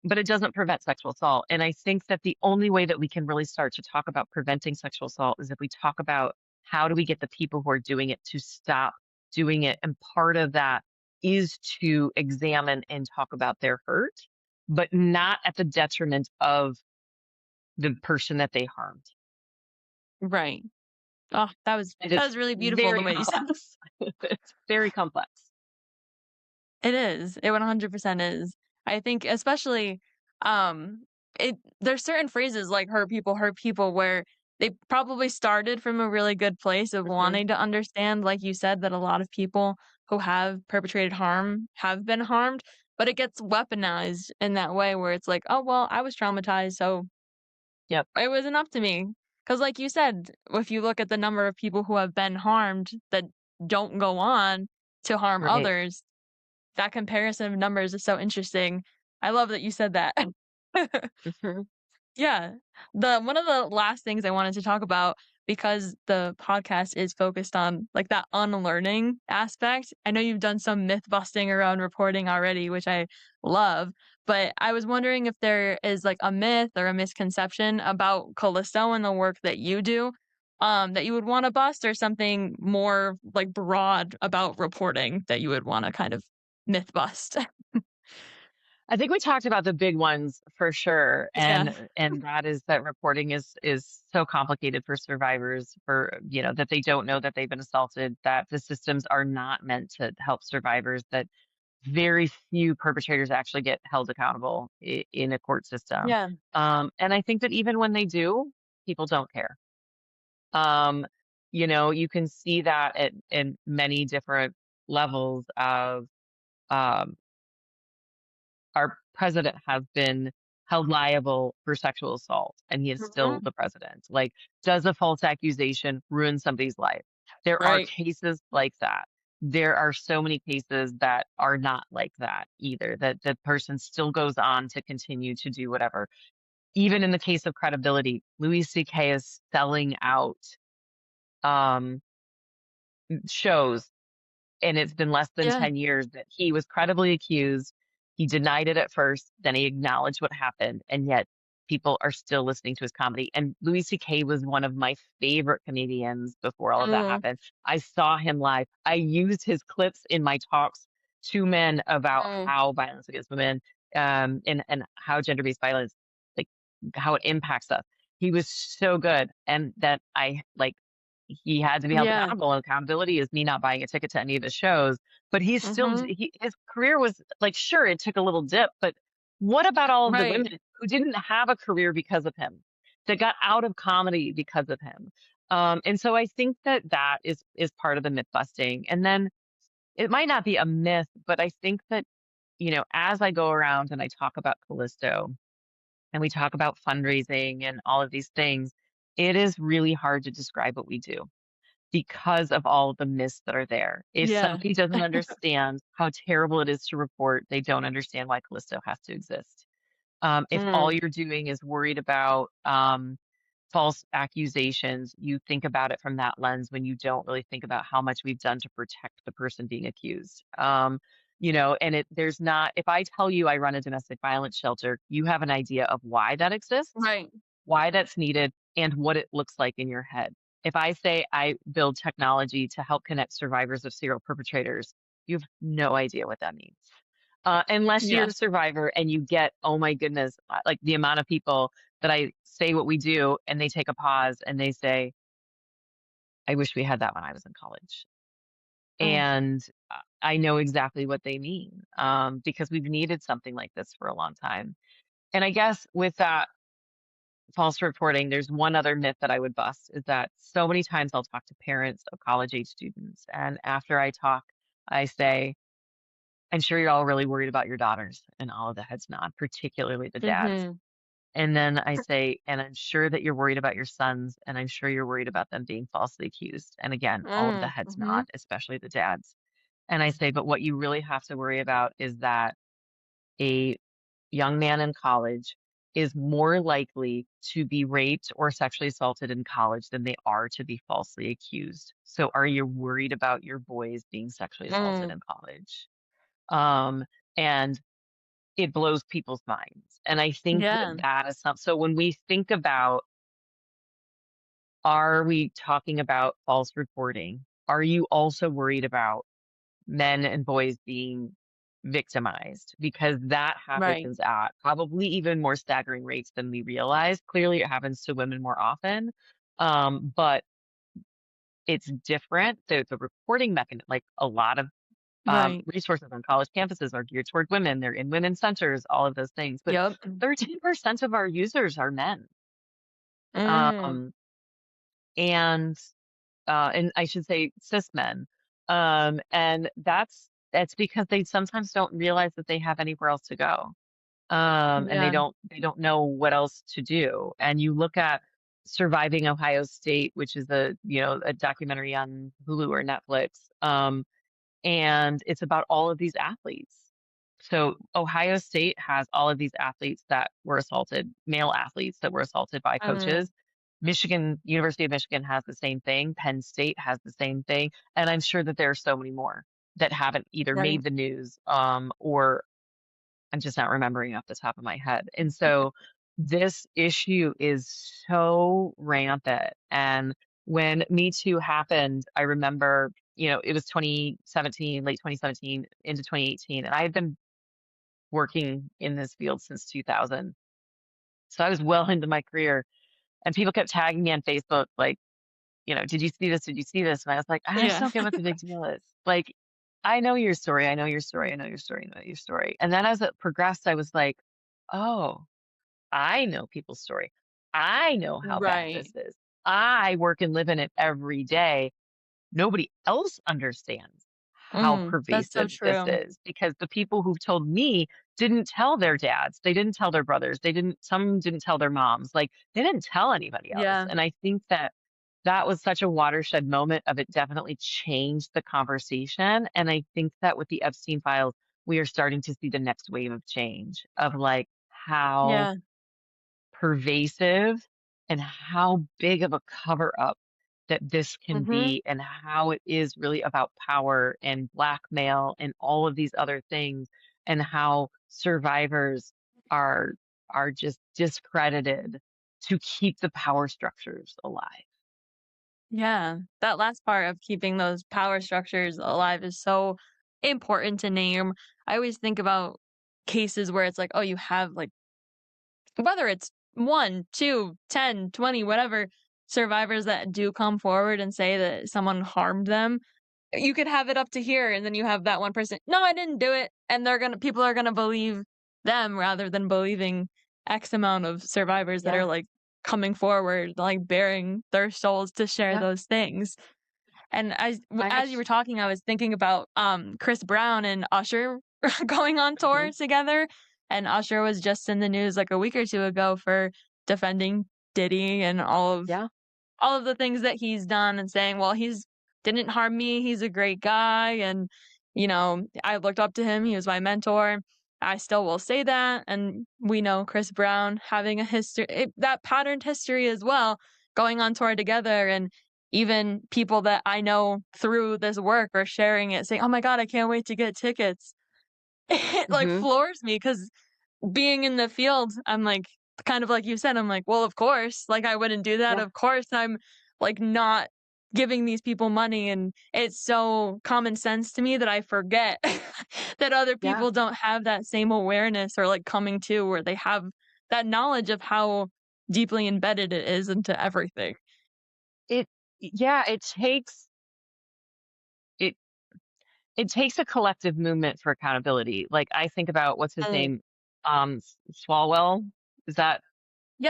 But it doesn't prevent sexual assault. And I think that the only way that we can really start to talk about preventing sexual assault is if we talk about how do we get the people who are doing it to stop doing it. And part of that is to examine and talk about their hurt, but not at the detriment of the person that they harmed. Right. Oh, that was And that it's was really beautiful the very way you said it. complex. It's very complex. It is. It 100% is. I think especially, um, there's certain phrases like hurt people," where they probably started from a really good place of Mhm. wanting to understand, like you said, that a lot of people who have perpetrated harm have been harmed, but it gets weaponized in that way where it's like, "Oh, well, I was traumatized, so Yep. it wasn't up to me." Because, like you said, if you look at the number of people who have been harmed that don't go on to harm Right. others, that comparison of numbers is so interesting. I love that you said that. Mhm. Yeah. The one of the last things I wanted to talk about, because the podcast is focused on, like, that unlearning aspect. I know you've done some myth busting around reporting already, which I love, but I was wondering if there is, like, a myth or a misconception about Callisto and the work that you do, that you would wanna bust, or something more, like, broad about reporting that you would wanna kind of myth bust. I think we talked about the big ones for sure, Yeah. and that is that reporting is so complicated for survivors for that they don't know that they've been assaulted, that the systems are not meant to help survivors, that very few perpetrators actually get held accountable in a court system. Yeah. And I think that even when they do, people don't care. Um, you can see that at in many different levels of um, our president has been held liable for sexual assault and he is still Mhm. the president. Like, does a false accusation ruin somebody's life? There are Right. cases like that. There are so many cases that are not like that either, that the person still goes on to continue to do whatever. Even in the case of credibility, Louis C.K. is selling out um, shows, and it's been less than Yeah. 10 years that he was credibly accused. He denied it at first, then he acknowledged what happened, and yet people are still listening to his comedy. And Louis C.K. was one of my favorite comedians before all of that Mm, happened. I saw him live. I used his clips in my talks to men about mm. how violence against women and how gender-based violence, like how it impacts us. He was so good, and that I like he had to be held Yeah. accountable, and accountability is me not buying a ticket to any of his shows, but he's still Mhm. his career was like, sure, it took a little dip, but what about all of the Right. women who didn't have a career because of him, that got out of comedy because of him? And so I think that that is part of the myth busting. And then it might not be a myth, but I think that, as I go around and I talk about Callisto and we talk about fundraising and all of these things, it is really hard to describe what we do because of all of the myths that are there. If Yeah. somebody doesn't understand how terrible it is to report, they don't understand why Callisto has to exist. If all Mm. you're doing is worried about false accusations, you think about it from that lens when you don't really think about how much we've done to protect the person being accused. And there's not, if I tell you I run a domestic violence shelter, you have an idea of why that exists, Right. why that's needed, and what it looks like in your head. If I say I build technology to help connect survivors of serial perpetrators, you have no idea what that means. Unless you're a Yes. survivor and you get, oh my goodness, like the amount of people that I say what we do and they take a pause and they say, I wish we had that when I was in college. Mm. And I know exactly what they mean because we've needed something like this for a long time. And I guess with that false reporting, there's one other myth that I would bust is that so many times I'll talk to parents of college age students. And after I talk, I say, I'm sure you're all really worried about your daughters. And all of the heads nod, particularly the dads. Mhm. And then I say, and I'm sure that you're worried about your sons, and I'm sure you're worried about them being falsely accused. And again, all of the Mm. heads nod, Mhm. especially the dads. And I say, but what you really have to worry about is that a young man in college is more likely to be raped or sexually assaulted in college than they are to be falsely accused. So are you worried about your boys being sexually assaulted Mm. in college? Um, and it blows people's minds. And I think that Yeah. that is some, so when we think about, are we talking about false reporting? Are you also worried about men and boys being victimized? Because that Right. happens at probably even more staggering rates than we realize. Clearly, it happens to women more often, but it's different. The reporting mechanism, like a lot of Right. resources on college campuses are geared toward women. They're in women's centers, all of those things. But Yep. 13% of our users are men. Mm. Um, and I should say cis men. And that's because they sometimes don't realize that they have anywhere else to go. And Yeah. they don't know what else to do. And you look at Surviving Ohio State, which is a documentary on Hulu or Netflix. And it's about all of these athletes. So Ohio State has all of these athletes that were assaulted, male athletes that were assaulted by Mm. coaches. University of Michigan has the same thing. Penn State has the same thing. And I'm sure that there are so many more that haven't either Right. made the news or I'm just not remembering off the top of my head. And so this issue is so rampant. And when Me Too happened, I remember, it was 2017, late 2017 into 2018. And I've been working in this field since 2000. So I was well into my career and people kept tagging me on Facebook, like, did you see this? Did you see this? And I was like, I just Yeah. don't get what the big deal is. Like, I know your story. I know your story. I know your story. I know your story. And then as it progressed, I was like, oh, I know people's story. I know how bad this Right. is. I work and live in it every day. Nobody else understands how Mm. That's so pervasive this true. is because the people who've told me didn't tell their dads. They didn't tell their brothers. Some didn't tell their moms. Like they didn't tell anybody else. Yeah. And I think that that was such a watershed moment of it definitely changed the conversation. And I think that with the Epstein files, we are starting to see the next wave of change of like how Yeah. pervasive and how big of a cover up that this can Mhm. be and how it is really about power and blackmail and all of these other things and how survivors are are just discredited to keep the power structures alive. Yeah. That last part of keeping those power structures alive is so important to name. I always think about cases where it's like, oh, you have like whether it's 1, 2, 10, 20, whatever survivors that do come forward and say that someone harmed them, you could have it up to here, and then you have that one person, "No, I didn't do it," and people are gonna believe them rather than believing X amount of survivors that are, Yeah. like, coming forward, like, bearing their souls to share Yeah. those things. And I as you actually were talking, I was thinking about, Chris Brown and Usher going on tour Mhm. together, and Usher was just in the news, like, a week or 2 ago for defending Diddy and Yeah. all of the things that he's done and saying, "Well, he's didn't harm me, he's a great guy, and, I looked up to him, he was my mentor." I still will say that, and we know Chris Brown having a history that patterned history as well, going on tour together, and even people that I know through this work are sharing it, saying, "Oh my god, I can't wait to get tickets." It, like, Mhm. floors me because being in the field, I'm like kind of like you said, I'm like, "Well, of course, like, I wouldn't do that, Yeah. of course I'm, like, not giving these people money," and it's so common sense to me that I forget that other Yeah. people don't have that same awareness or, like, coming to where they have that knowledge of how deeply embedded it is into everything. It yeah, it it takes a collective movement for accountability. Like, I think about what's his Mm. name? Swalwell? Is that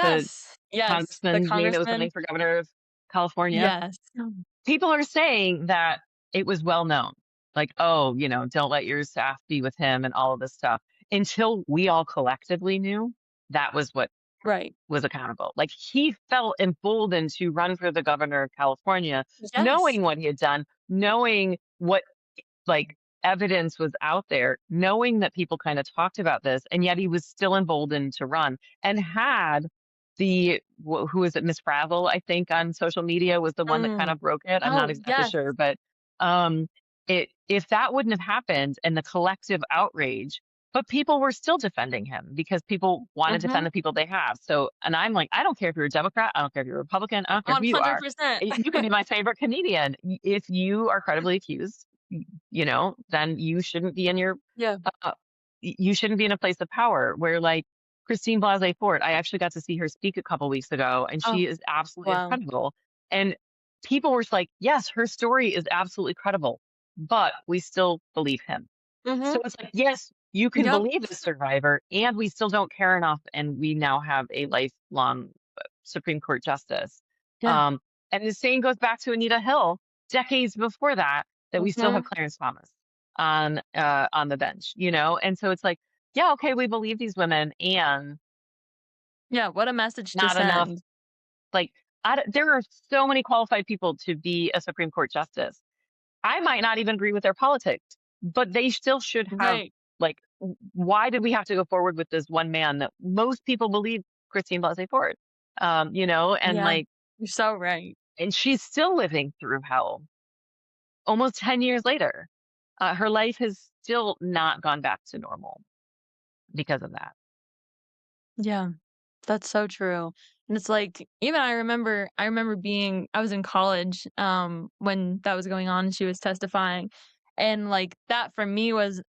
the Yes, yes, the congressman's name that was congressman. running for governor of California? Yes. People are saying that it was well known, like, "Oh, don't let your staff be with him," and all of this stuff, until we all collectively knew that was what Right. was accountable. Like, he felt emboldened to run for the governor of California, Yes. knowing what he had done, knowing what, like, evidence was out there, knowing that people kinda talked about this, and yet he was still emboldened to run, and had who is it, Miss Frazzle, I think, on social media was the one that kind Mm. of broke it. I'm not Oh, exactly yes. sure, but, um, if that wouldn't have happened and the collective outrage, but people were still defending him because people wanna defend Mhm. the people they have. So, and I'm like, "I don't care if you're a Democrat, I don't care if you're a Republican, I don't care who you are. 100%. You can be my favorite comedian. If you are credibly accused, then you shouldn't be in your Yeah. you shouldn't be in a place of power where, like, Christine Blasey Ford, I actually got to see her speak a couple weeks ago, and Oh, she is absolutely wow. incredible. And people were just like, yes, her story is absolutely credible, but we still believe him. So Mhm. it's like, yes, you can Yep. believe the survivor, and we still don't care enough, and we now have a lifelong Supreme Court justice. Yeah. Um, and the same goes back to Anita Hill decades before that, that we still have Mhm. Clarence Thomas on the bench, And so it's like, yeah, okay, we believe these women, and Yeah, what a message to not enough. send. Like, there are so many qualified people to be a Supreme Court justice. I might not even agree with their politics, but they still should have, Right. like, why did we have to go forward with this one man that most people believe Christine Blasey Ford? And Yeah. like, You're so right. and she's still living through hell almost 10 years later. Her life has still not gone back to normal because of that. Yeah. That's so true. And it's like, even I remember being I was in college, when that was going on and she was testifying, and, like, that for me was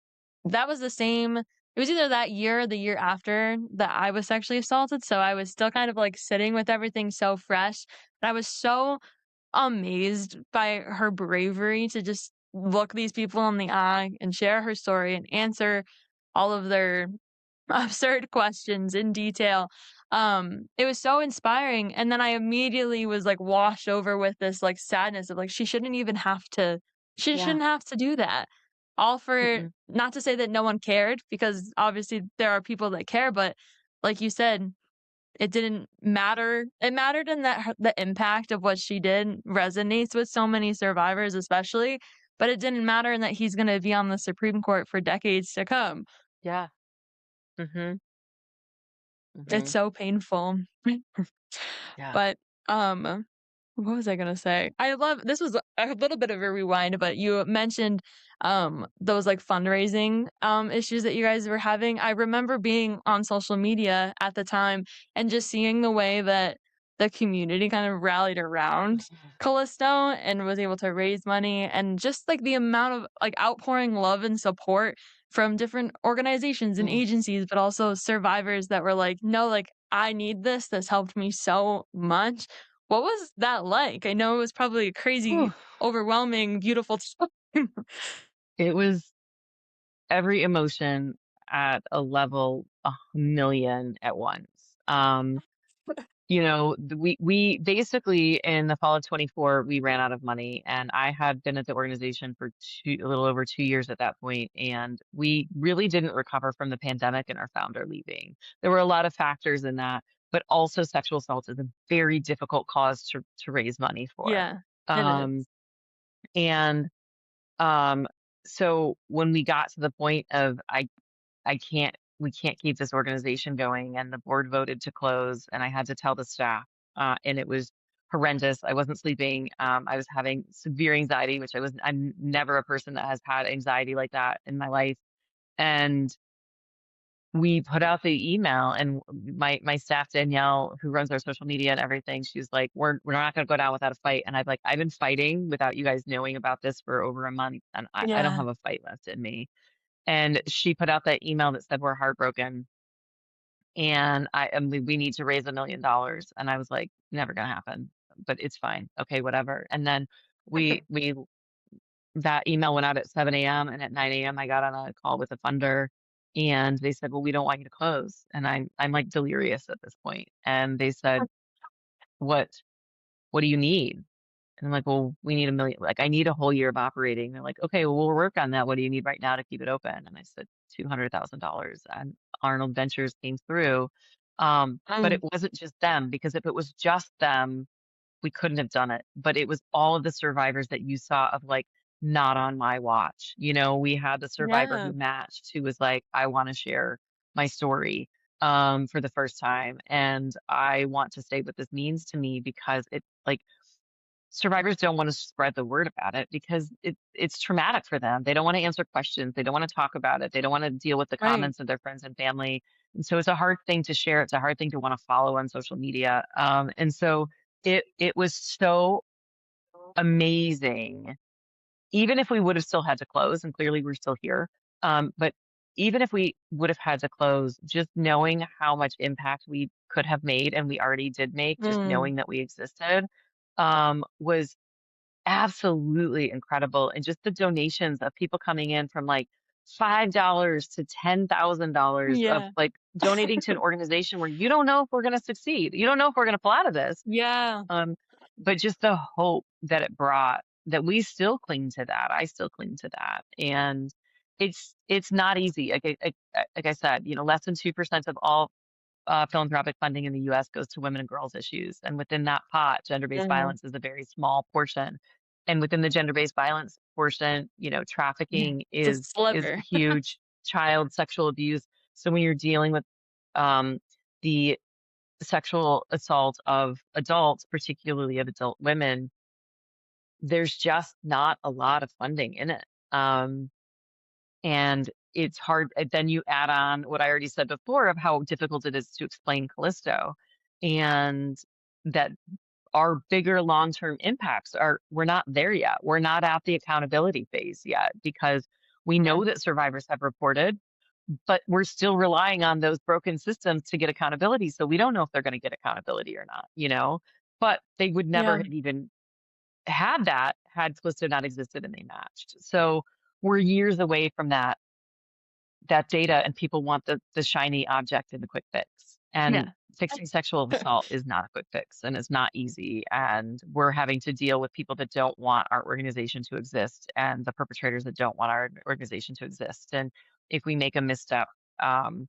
that was the same it was either that year or the year after that I was sexually assaulted, so I was still kind of, like, sitting with everything so fresh, but I was so amazed by her bravery to just look these people in the eye and share her story and answer all of their absurd questions in detail. It was so inspiring, and then I immediately was, like, washed over with this, like, sadness of, like, she Yeah. shouldn't have to do that. All for Mm-mm. not to say that no one cared, because obviously there are people that care, but like you said, it didn't matter. It mattered in that the impact of what she did resonates with so many survivors especially, but it didn't matter in that he's gonna be on the Supreme Court for decades to come. Yeah. Hmm. It's Hmm. so painful. Yeah. But, um, what was I gonna say? I love this was a little bit of a rewind, but you mentioned, those, like, fundraising, issues that you guys were having. I remember being on social media at the time and just seeing the way that the community kind of rallied around Callisto and was able to raise money, and just, like, the amount of, like, outpouring love and support from different organizations and Mm. agencies, but also survivors that were like, "No, like, I need this. This helped me so much." What was that like? I know it was probably a Whew. crazy, overwhelming, beautiful time. It was every emotion at a level 1,000,000 at once. We basically, in the fall of 24, we ran out of money, and I had been at the organization for a little over 2 years at that point, and we really didn't recover from the pandemic and our founder leaving. There were a lot of factors in that, but also sexual assault is a very difficult cause to raise money for. Yeah, it is. Um, and um, so when we got to the point of I can't we can't keep this organization going, and the board voted to close, and I had to tell the staff, and it was horrendous. I wasn't sleeping. I was having severe anxiety, which I'm never a person that has had anxiety like that in my life. And we put out the email, and my staff, Danielle, who runs our social media and everything, she's like, we're not gonna go down without a fight. And I've been fighting without you guys knowing about this for over a month, and I don't Yeah. have a fight left in me. And she put out that email that said we're heartbroken, and we need to raise $1 million. And I was like, never gonna happen, but it's fine. Okay, whatever. And then we that email went out at 7 a.m., and at 9 a.m. I got on a call with a funder, and they said, well, we don't want you to close. And I'm like delirious at this point. And they said, what what do you need? And I'm like, well, we need 1 million. Like, I need a whole year of operating. They're like, okay, well, we'll work on that. What do you need right now to keep it open? And I said, $200,000. And Arnold Ventures came through. But it Mm, wasn't just them, because if it was just them, we couldn't have done it. But it was all of the survivors that you saw of like, not on my watch. We had the survivor yeah. who matched, who was like, I want to share my story for the first time. And I want to say what this means to me, because it like survivors don't want to spread the word about it, because it's traumatic for them. They don't want to answer questions. They don't want to talk about it. They don't want to deal with the Right. comments of their friends and family. And so it's a hard thing to share. It's a hard thing to want to follow on social media. And so it was so amazing. Even if we would have still had to close, and clearly we're still here, but even if we would have had to close, just knowing how much impact we could have made, and we already did make, just Mm, knowing that we existed, was absolutely incredible. And just the donations of people coming in from like $5 to $10,000 of yeah. like donating to an organization where you don't know if we're going to succeed. You don't know if we're going to pull out of this. Yeah. Um, but just the hope that it brought, that we still cling to that. I still cling to that. And it's not easy. Like I said, less than 2% of all philanthropic funding in the US goes to women and girls issues. And within that pot, gender-based Mhm. violence is a very small portion. And within the gender-based violence portion, Yeah. trafficking It's a is sliver. huge, child sexual abuse. So when you're dealing with um, the sexual assault of adults, particularly of adult women, there's just not a lot of funding in it. And it's hard. Then you add on what I already said before of how difficult it is to explain Callisto, and that our bigger long-term impacts we're not there yet. We're not at the accountability phase yet, because we Yeah. know that survivors have reported, but we're still relying on those broken systems to get accountability. So we don't know if they're going to get accountability or not. But they would never Yeah. have even had that had Callisto not existed and they matched. So we're years away from that data, and people want the shiny object and the quick fix. And Yeah. fixing sexual assault is not a quick fix, and it's not easy. And we're having to deal with people that don't want our organization to exist, and the perpetrators that don't want our organization to exist. And if we make a misstep, um,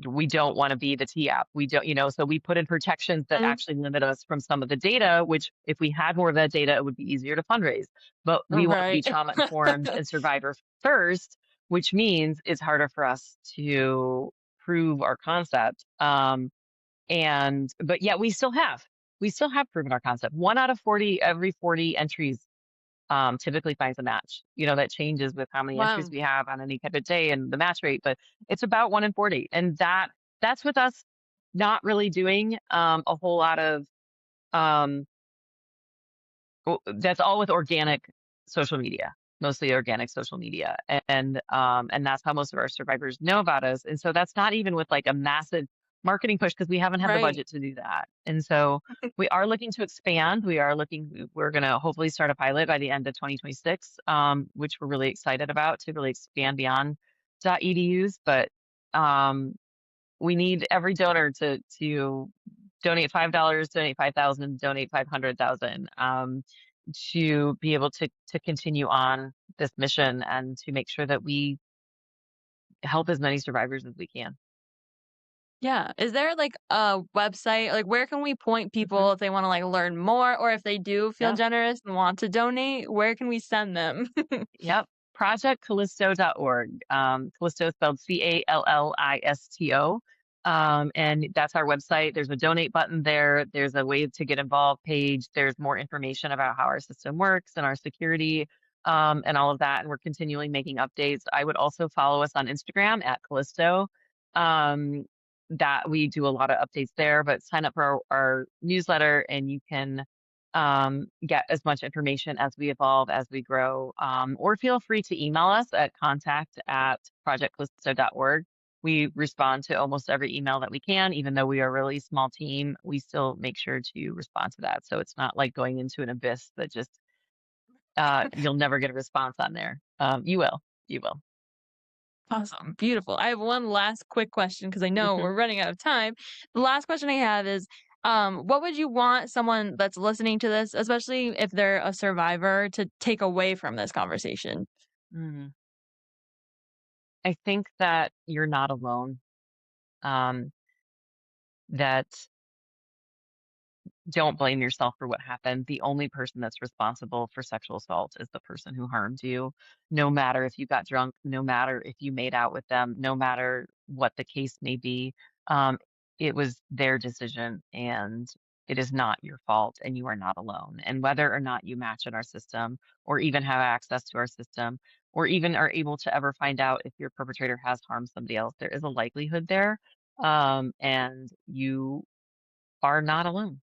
we don't want to be the TAP. We don't, so we put in protections that Mm, actually limit us from some of the data, which if we had more of that data, it would be easier to fundraise. But we want to be right. trauma informed and survivor first, which means it's harder for us to prove our concept. But yet we still have proven our concept. 1 out of 40, every 40 entries typically finds a match. That changes with how many entries Wow. we have on any given day and the match rate, but it's about 1 in 40. And that's with us not really doing a whole lot of um, that's all with organic social media, mostly organic social media. And that's how most of our survivors know about us. And so that's not even with like a massive marketing push, because we haven't had the Right. budget to do that. And so we are looking to expand. We're going to hopefully start a pilot by the end of 2026, which we're really excited about, to really expand beyond .edus. But um, we need every donor to donate $5, donate 5,000, donate 500,000, to be able to continue on this mission, and to make sure that we help as many survivors as we can. Yeah. Is there like a website? Like where can we point Mhm. people if they want to like learn more or if they do feel Yep. generous and want to donate, where can we send them? Yep. projectcallisto.org. Callisto is spelled Callisto. And that's our website. There's a donate button there. There's a way to get involved page. There's more information about how our system works and our security, and all of that. And we're continually making updates. I would also follow us on Instagram at Callisto. Um, that we do a lot of updates there, but sign up for our newsletter and you can get as much information as we evolve, as we grow. Or feel free to email us at contact@projectcallisto.org. We respond to almost every email that we can, even though we are a really small team. We still make sure to respond to that. So it's not like going into an abyss that just you'll never get a response on there. You will. You will. Awesome, beautiful. I have one last quick question because I know Mhm. we're running out of time. The last question I have is, what would you want someone that's listening to this, especially if they're a survivor, to take away from this conversation? Mhm. I think that you're not alone. Um, that don't blame yourself for what happened. The only person that's responsible for sexual assault is the person who harmed you. No matter if you got drunk, no matter if you made out with them, no matter what the case may be, um, it was their decision and it is not your fault and you are not alone. And whether or not you match in our system or even have access to our system or even are able to ever find out if your perpetrator has harmed somebody else, there is a likelihood there. And you are not alone.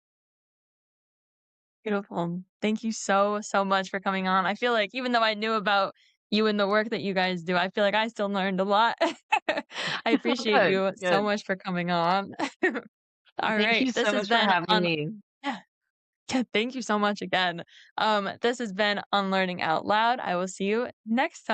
Beautiful. Thank you so, so much for coming on. I feel like even though I knew about you and the work that you guys do, I feel like I still learned a lot. I appreciate Good, you so good. much for coming on. All Thank right. you This so has much for been having on. me. Yeah, yeah, thank you so much again. This has been on Learning Out Loud. I will see you next time.